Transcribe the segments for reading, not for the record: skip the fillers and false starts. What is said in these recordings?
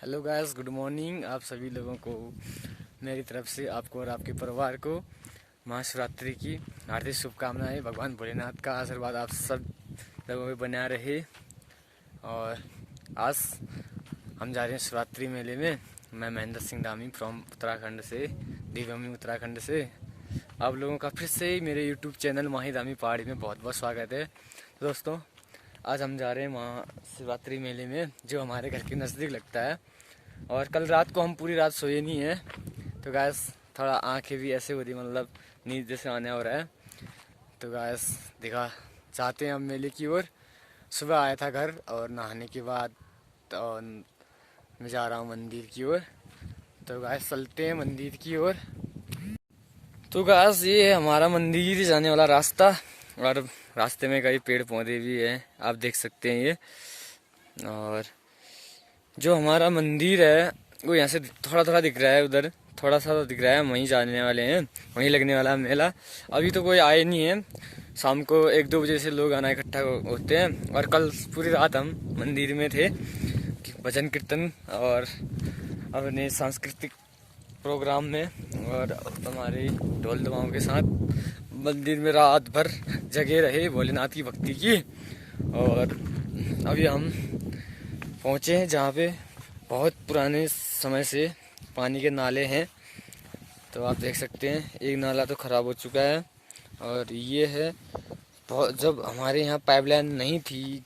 Hello guys, good morning. आप सभी लोगों को मेरी तरफ से आपको और आपके परिवार को महाशिवरात्रि की हार्दिक शुभकामनाएं। भगवान भोलेनाथ का आशीर्वाद आप सब लोगों में बना रहे। और आज हम जा रहे हैं शिवरात्रि मेले में। मैं महेंद्र सिंह धामी फ्रॉम उत्तराखंड से, देवभूमि उत्तराखंड से। आप लोगों का फिर से मेरे यूट्यूब चैनल माही धामी पहाड़ी में बहुत बहुत स्वागत है। दोस्तों, आज हम जा रहे हैं महाशिवरात्रि मेले में, जो हमारे घर के नज़दीक लगता है। और कल रात को हम पूरी रात सोए नहीं है, तो गैस थोड़ा आंखें भी ऐसे हो रही, मतलब नींद जैसे आने हो रहा है। तो गैस देखा जाते हैं हम मेले की ओर। सुबह आया था घर और नहाने के बाद और मैं जा रहा हूँ मंदिर की ओर। तो गैस चलते हैं मंदिर की ओर। तो गैस ये है हमारा मंदिर जाने वाला रास्ता, और रास्ते में कई पेड़ पौधे भी हैं, आप देख सकते हैं ये। और जो हमारा मंदिर है वो यहाँ से थोड़ा थोड़ा दिख रहा है, उधर थोड़ा सा दिख रहा है। वहीं जाने वाले हैं, वहीं लगने वाला है मेला। अभी तो कोई आए नहीं है। शाम को 1-2 बजे से लोग आना इकट्ठा होते हैं। और कल पूरी रात हम मंदिर में थे, भजन कीर्तन और अपने सांस्कृतिक प्रोग्राम में, और हमारे ढोल दमाओं के साथ मंदिर में रात भर जगे रहे भोलेनाथ की भक्ति की। और अभी हम पहुँचे हैं जहाँ पे बहुत पुराने समय से पानी के नाले हैं। तो आप देख सकते हैं एक नाला तो ख़राब हो चुका है, और ये है बहुत, जब हमारे यहाँ पाइपलाइन नहीं थी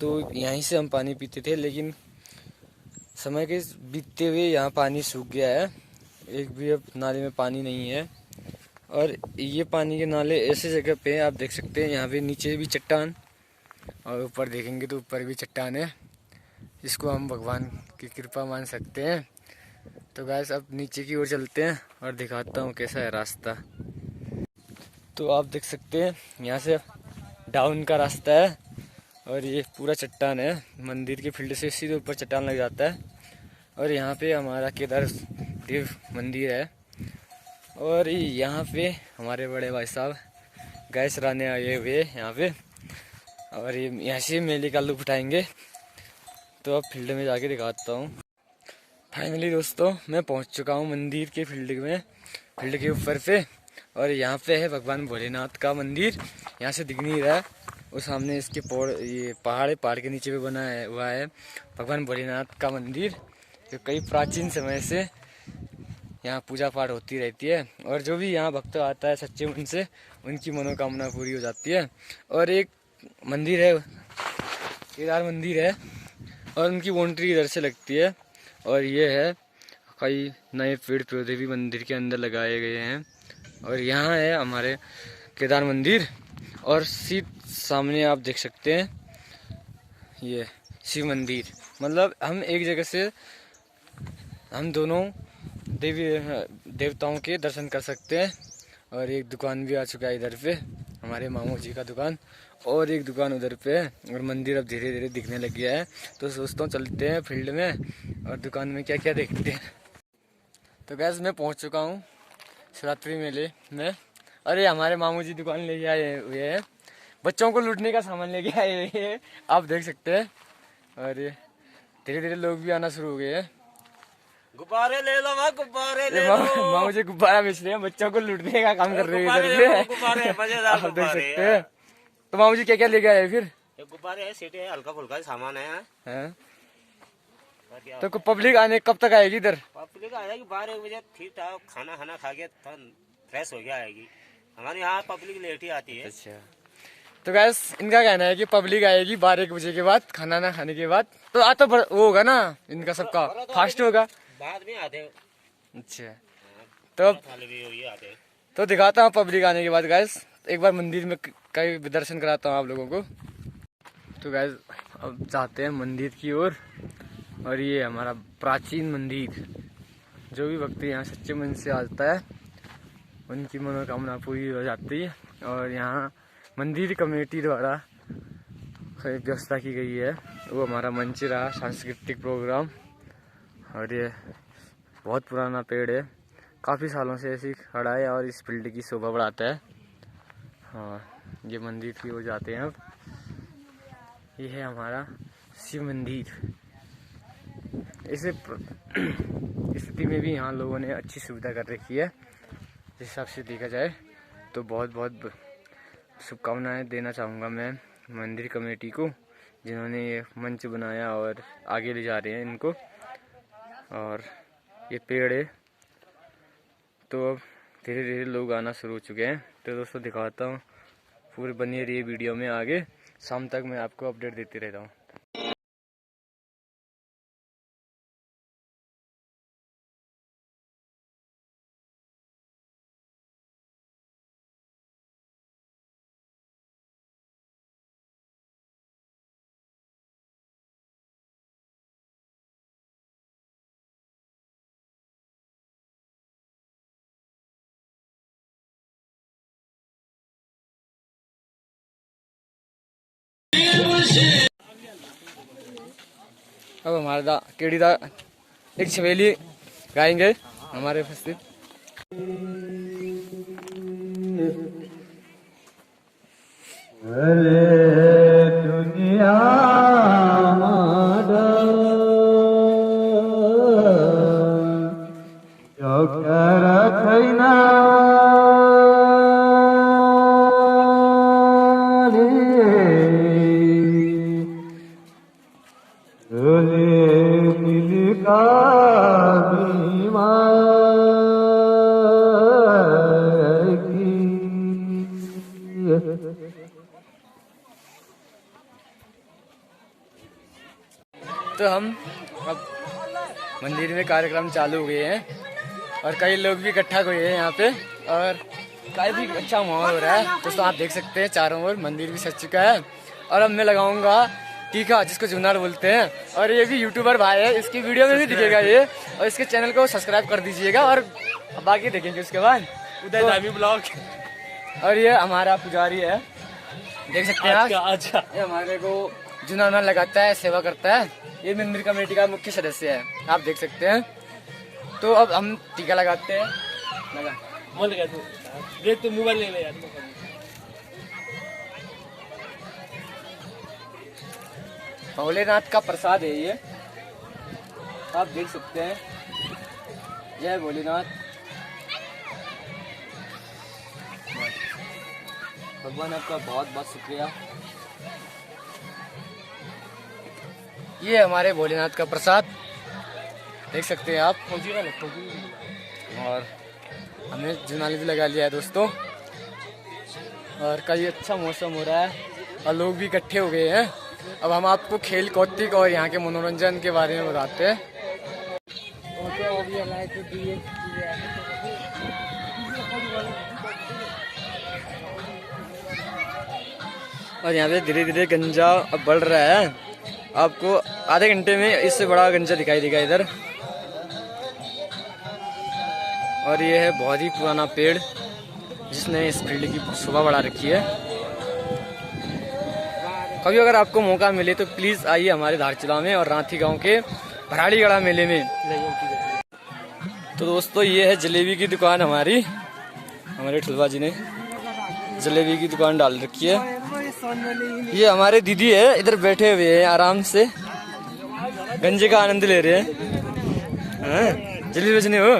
तो यहीं से हम पानी पीते थे, लेकिन समय के बीतते हुए यहाँ पानी सूख गया है। एक भी अब नाले में पानी नहीं है। और ये पानी के नाले ऐसे जगह पे आप देख सकते हैं, यहाँ पे नीचे भी चट्टान और ऊपर देखेंगे तो ऊपर भी चट्टान है। इसको हम भगवान की कृपा मान सकते हैं। तो गैस अब नीचे की ओर चलते हैं और दिखाता हूँ कैसा है रास्ता। तो आप देख सकते हैं यहाँ से डाउन का रास्ता है, और ये पूरा चट्टान है। मंदिर के फील्ड से सीधे ऊपर चट्टान लग जाता है। और यहाँ पे हमारा केदार देव मंदिर है। और यहाँ पे हमारे बड़े भाई साहब गैस चराने आए हुए यहाँ पे, और ये यहाँ से मेले का लुत्फ उठाएंगे। तो अब फील्ड में जाके दिखाता हूँ। फाइनली दोस्तों, मैं पहुँच चुका हूँ मंदिर के फील्ड में, फील्ड के ऊपर पे। और यहाँ पे है भगवान भोलेनाथ का मंदिर। यहाँ से दिख नहीं रहा है, वो सामने इसके ये पहाड़ है, पहाड़ के नीचे पे बना है हुआ है भगवान भोलेनाथ का मंदिर, जो कई प्राचीन समय से यहाँ पूजा पाठ होती रहती है। और जो भी यहाँ भक्त आता है सच्चे मन से, उनकी मनोकामना पूरी हो जाती है। और एक मंदिर है, केदार मंदिर है, और उनकी बाउंड्री इधर से लगती है। और ये है कई नए पेड़ पौधे भी मंदिर के अंदर लगाए गए हैं। और यहाँ है हमारे केदार मंदिर, और सीधे सामने आप देख सकते हैं ये शिव मंदिर। मतलब हम एक जगह से हम दोनों देवी देवताओं के दर्शन कर सकते हैं। और एक दुकान भी आ चुका है इधर पे, हमारे मामू जी का दुकान, और एक दुकान उधर पे है। और मंदिर अब धीरे धीरे दिखने लग गया है। तो दोस्तों चलते हैं फील्ड में और दुकान में क्या क्या देखते हैं। तो गैस मैं पहुंच चुका हूं शिवरात्रि मेले में। अरे हमारे मामू जी दुकान लेके आए हुए हैं, बच्चों को लूटने का सामान लेके आए हुए हैं, आप देख सकते हैं। और धीरे धीरे लोग भी आना शुरू हो गए हैं। गुब्बारे ले लो भाई, गुब्बारे ले लो। मामू जी गुब्बारा बेच रहे हैं, बच्चों को लूटने का काम कर रहे हैं इधर पे। गुब्बारे मजेदार आप देख गुब्बारे सकते हैं। तो मामू जी क्या क्या लेके आए फिर? ये गुब्बारे है, सीटे है, हल्का फुल्का सामान है। हैं? तो पब्लिक आने कब तक आएगी इधर? पब्लिक आ जाएगी 12 बजे, ठीक ठाक खाना खाना खा के फ्रेश हो गया आएगी। हमारे यहाँ पब्लिक लेट ही आती है। अच्छा, तो गैस इनका कहना है कि पब्लिक आएगी 12 बजे के बाद, खाना ना खाने के बाद। तो वो होगा ना इनका सबका फास्ट होगा, बाद में आते। अच्छा, तो आते। तो दिखाता हूँ पब्लिक आने के बाद। गैस एक बार मंदिर में कई दर्शन कराता हूँ आप लोगों को। तो गैस अब जाते हैं मंदिर की ओर। और ये हमारा प्राचीन मंदिर, जो भी भक्त यहाँ सच्चे मन से आता है उनकी मनोकामना पूरी हो जाती है। और यहाँ मंदिर कमेटी द्वारा व्यवस्था की गई है, वो हमारा मंच रहा सांस्कृतिक प्रोग्राम। और ये बहुत पुराना पेड़ है, काफ़ी सालों से ऐसे ही खड़ा है और इस फील्ड की शोभा बढ़ाता है। हाँ, ये मंदिर की ओर जाते हैं अब। ये है हमारा शिव मंदिर। इस स्थिति में भी यहाँ लोगों ने अच्छी सुविधा कर रखी है। जिस हिसाब से देखा जाए तो बहुत बहुत शुभकामनाएं देना चाहूँगा मैं मंदिर कमेटी को, जिन्होंने ये मंच बनाया और आगे ले जा रहे हैं इनको। और ये पेड़ है तो अब धीरे धीरे लोग आना शुरू हो चुके हैं। तो दोस्तों दिखाता हूँ, पूरी बनी रही वीडियो में, आगे शाम तक मैं आपको अपडेट देती रहता हूँ। अब हमारा केड़ी दा एक छवेली गाएंगे हमारे उपस्थित। दुनिया जो कर खैना तो हम अब मंदिर में कार्यक्रम चालू हो गए हैं और कई लोग भी इकट्ठा हुए हैं यहाँ पे और काफी अच्छा माहौल हो रहा है। दोस्तों आप देख सकते हैं चारों ओर मंदिर भी सज चुका है। और अब मैं लगाऊंगा टीका, जिसको जुनार बोलते हैं, और ये भी यूट्यूबर भाई है, इसकी वीडियो में भी दिखेगा ये, और इसके चैनल को सब्सक्राइब कर दीजिएगा और बाकी देखेंगे उसके बाद उदय दामी ब्लॉग। और ये हमारा पुजारी है, देख सकते हैं आप। अच्छा, ये हमारे को जुनार लगाता है, सेवा करता है। ये मंदिर कमेटी का मुख्य सदस्य है, आप देख सकते हैं। तो अब हम टीका लगाते हैं। लगा देख तो मोबाइल ले ले यार। भोलेनाथ का प्रसाद है ये, आप देख सकते हैं। जय भोलेनाथ। भगवान आपका बहुत बहुत शुक्रिया। ये हमारे भोलेनाथ का प्रसाद देख सकते हैं आप। और हमने जुनाली भी लगा लिया है दोस्तों, और कई अच्छा मौसम हो रहा है और लोग भी इकट्ठे हो गए हैं। अब हम आपको खेल कौतिक और यहाँ के मनोरंजन के बारे में बताते हैं। और यहाँ पे धीरे धीरे गंजा अब बढ़ रहा है। आपको आधे घंटे में इससे बड़ा गंजा दिखाई देगा इधर। और ये है बहुत ही पुराना पेड़ जिसने इस फील्ड की शोभा बढ़ा रखी है। कभी अगर आपको मौका मिले तो प्लीज़ आइए हमारे धारचूला में और रांथी गांव के भराड़ीगढ़ा मेले में। तो दोस्तों ये है जलेबी की दुकान हमारी, हमारे ठुलवा जी ने जलेबी की दुकान डाल रखी है। ये हमारे दीदी है, इधर बैठे हुए हैं आराम से, गंजे का आनंद ले रहे हैं। जलेबी बजने हो।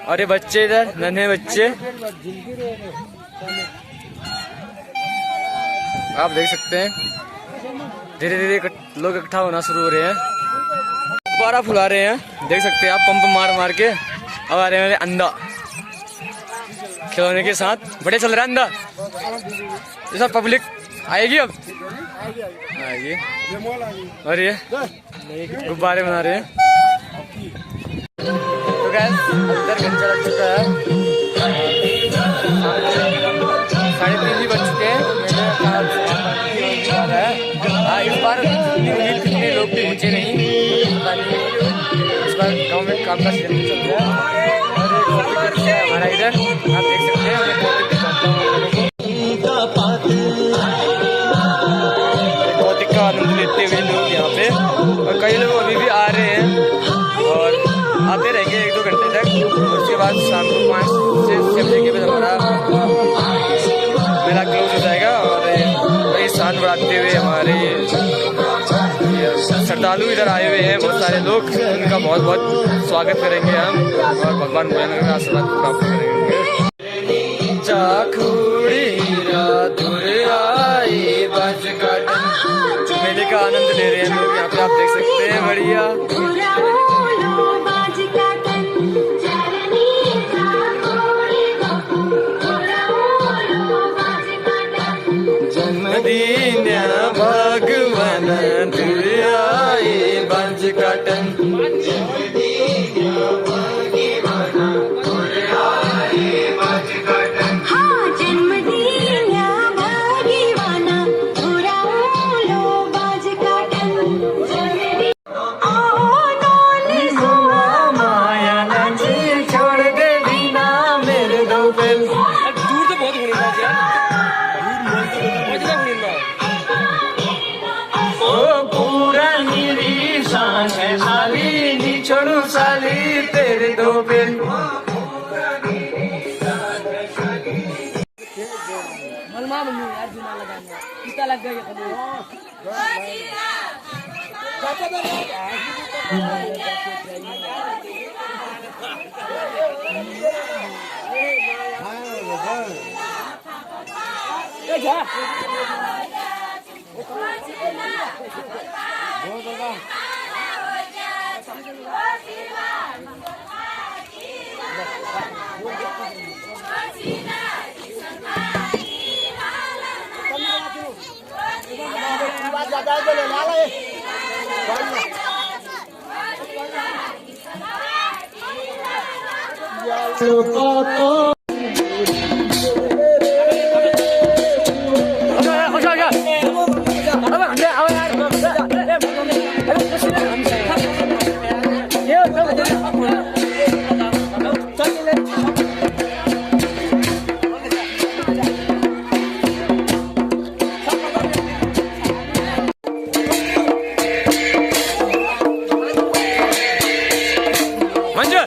और ये बच्चे इधर नन्हे बच्चे आप देख सकते हैं। धीरे धीरे लोग इकट्ठा होना शुरू हो रहे हैं, गुब्बारा फुला रहे हैं, देख सकते हैं आप। पंप मार मार के अब आ रहे हैं अंडा खिलौने के साथ। बड़े चल रहा है अंडा, ये सब पब्लिक आएगी अब आएगी। और ये गुब्बारे बना रहे हैं। तो गैस अंदर गंजा लग चुका है, 3:30 भी बज चुके हैं। इस बार कितने लोग भी पहुंचे नहीं, इस बार गवर्नमेंट काम का सीजन चल रहा है। और ये हमारा इधर आप देख सकते हैं। कौतिक का आनंद लेते हुए लोग यहाँ पे, और कई लोग अभी भी आ रहे हैं और आते रहेंगे 1-2 घंटे तक। उसके बाद शाम को 5 से 6 बजे के बाद हमारा मेला क्लोज हो जाएगा। और शान बढ़ाते हुए हमारे श्रद्धालु इधर आए हुए हैं बहुत सारे लोग, उनका बहुत बहुत स्वागत करेंगे हम और भगवान भोलेनाथ का आशीर्वाद प्राप्त करेंगे। मेले का आनंद ले रहे हैं लोग, यहाँ पे आप देख सकते हैं। बढ़िया जन्मदिन भगवान दुर्याए बाज काटन। छोड़ू साली तेरे दो बिल। लग गई मंजू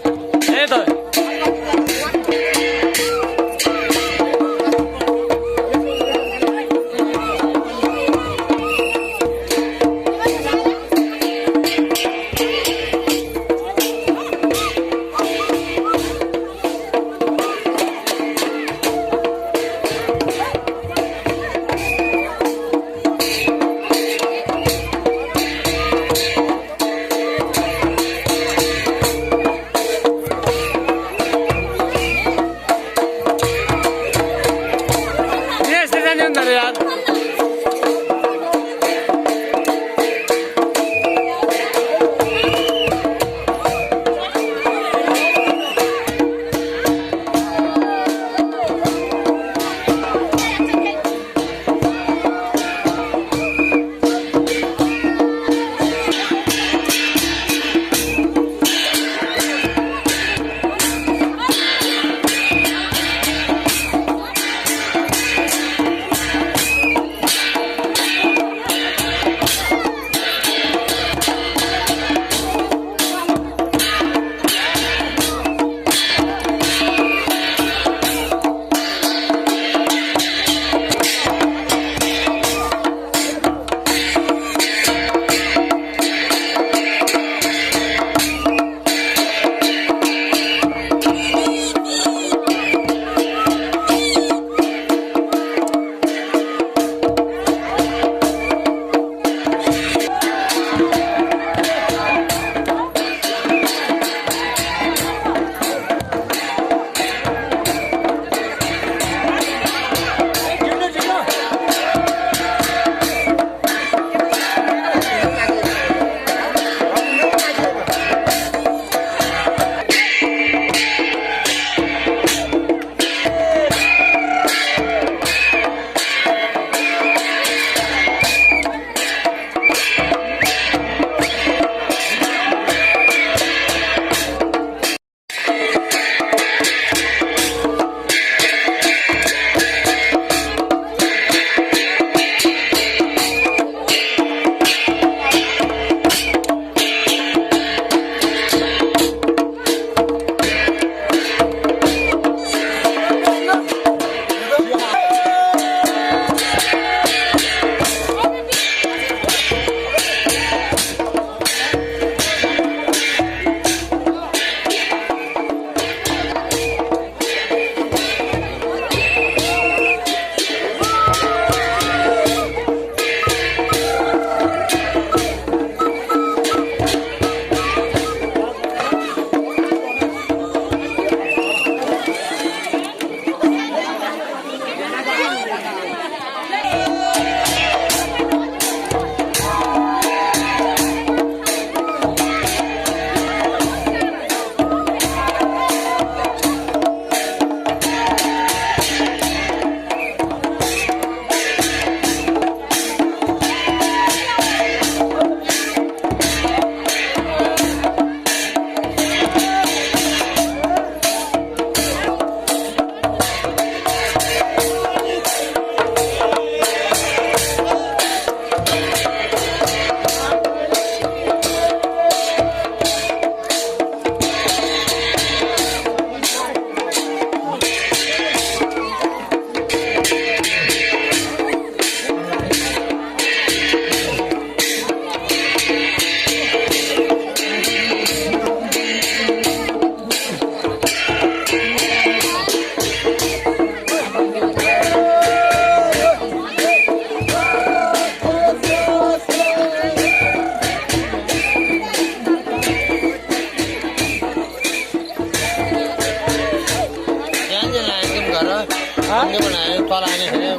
हाँ? हमने बनाए पलाने हैं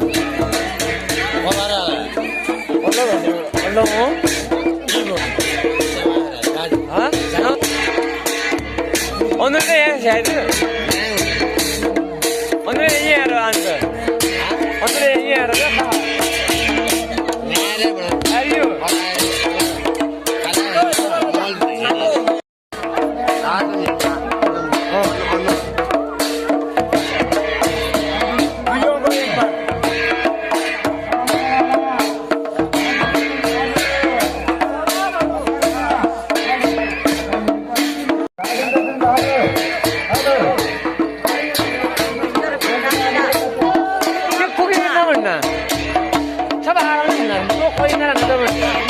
हमारा Hello. हाँ? जानो? 오늘의 샤이드. 오늘의 얘기하러 왔어. 오늘의 얘기하러 왔어. Are you? 고기 왜 남았나? 잡아 하는 날, 또 거의 나랑 남았나?